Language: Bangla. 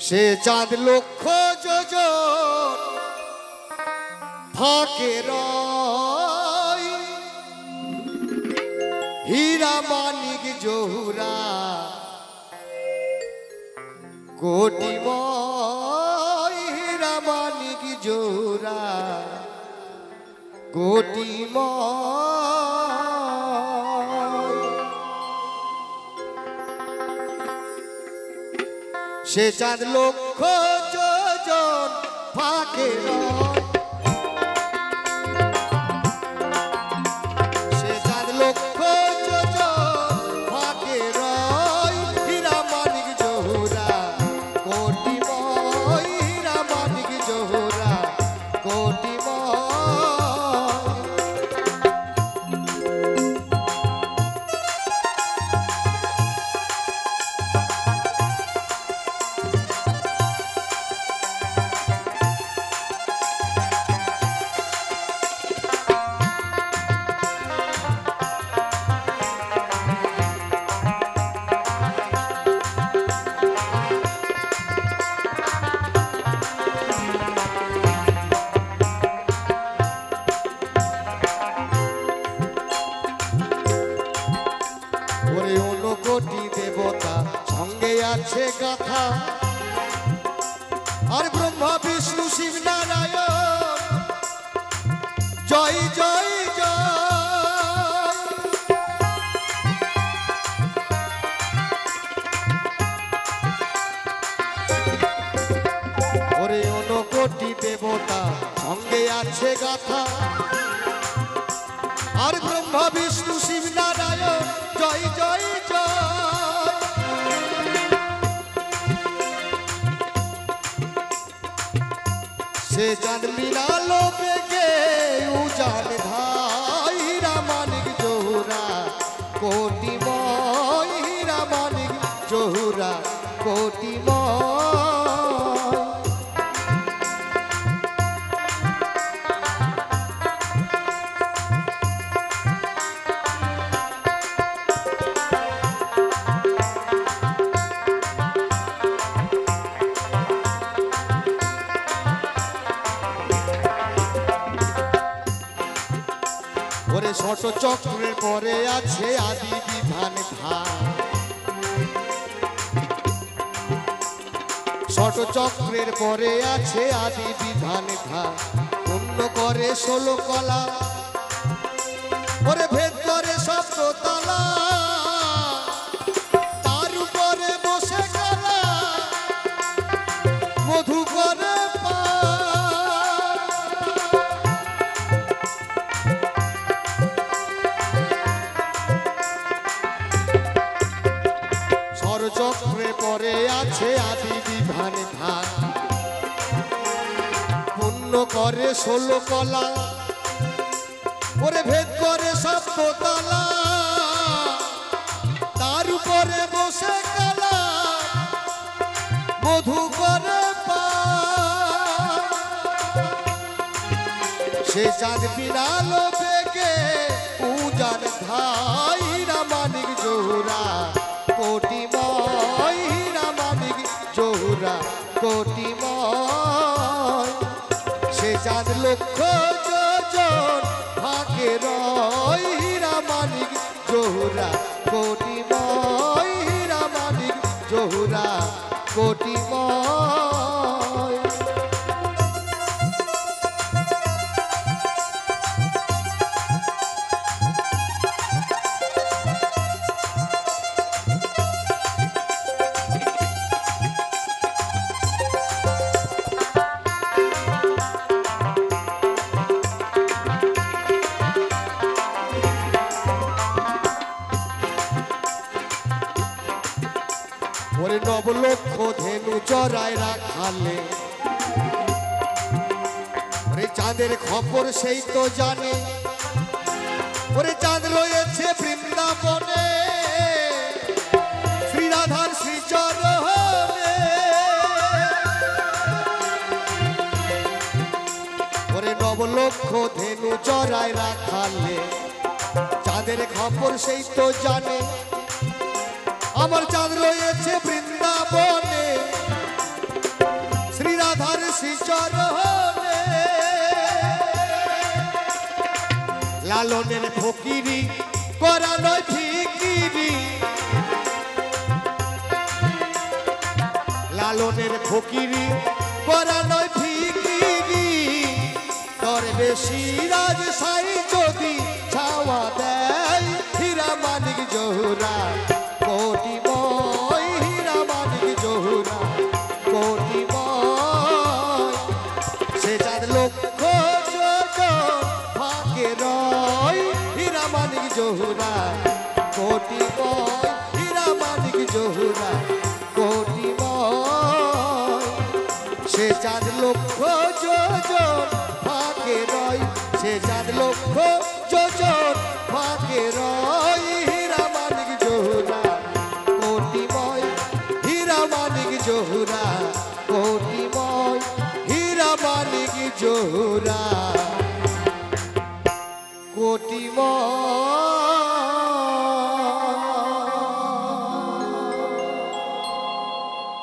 সে চাঁদ লক্ষ যোজন ফাঁকে রয়, হীরা মানিক জহুরা কোটিময়, হীরা মানিক জহুরা কোটিময়। সে চাঁদ লক্ষ যোজন ফাঁকে রয়, সে চাঁদ লক্ষ যোজন ফাঁকে রয়, হীরা মানিক জহুরা কোটিময়, হীরা মানিক জহুরা কোটিময়। কোটি দেবতা সঙ্গে আছে গাথা, আর ব্রহ্মা বিষ্ণু শিব নারায়ণ জয় জয় জয়। ওরে কোটি দেবতা সঙ্গে আছে গাথা, আর ব্রহ্মা বিষ্ণু শিব নারায়ণ জয় জয় জয়। সে চাঁদ মিলালো বেগে উজান ধাই, হীরা মানিক জহুরা কোটিময়, হীরা মানিক জহুরা কোটিময়। ওরে ষট চক্রের পরে আছে আদি বিধান ধাম, ষট চক্রের পরে আছে আদি বিধান ধাম। পূর্ণ করে 16 কলা, ওরে ভেদ করে সপ্ততলা, তার উপরে বসে গলা মধু করে চক্রে পরে আছে আদি বিধান ধান। পূর্ণ করে 16 কলা, ওরে ভেদ করে সপ্ততলা, তার উপরে বসে গলা মধু করে সে চাঁদ বিনালো বেগে উজান ধাই, হীরা মানিক জহুরা কোটিময়, হীরা মানিক জহুরা কোটিময়। সে চাঁদ লক্ষ যোজন ফাঁকে রয়, হীরা মানিক জহুরা কোটিময়, হীরা মানিক জহুরা কোটিময়। ওরে 9 লক্ষ ধেনু চড়ায় রাখালে, ওরে চাঁদের খবর সেই তো জানে, ওরে চাঁদ রয়েছে বৃন্দাবনে শ্রীরাধার শ্রীচরণে। ওরে 9 লক্ষ ধেনু চড়ায় রাখালে, চাঁদের খবর সেই তো জানে, আমার চাঁদ রয়েছে বৃন্দাবনে দাসী চরণে লালনের ফকিরি করা নয় ফিকিরি লালনের ফকিরি করা নয় ফিকিরি তোর বেশি রাজ সাই যদি ছাওয়া দেয় হীরা মানিক জহুরা কোটিময় হীরা মানিক জহুরা কোটিময় সে চাঁদ লক্ষ ভাগ্যে রয় হীরা মানিক জহুরা কোটিময় হীরা মানিক জহুরা কোটিময় সে চাঁদ লক্ষ যোজন ভাগ্যে রয় সে চাঁদ লক্ষ যোজন ভাগ্যে রয় হীরা মানিক জহুরা কোটিময় হীরা মানিক জহুরা কোটিময় হীরা মানিক জহুরা কোটিময়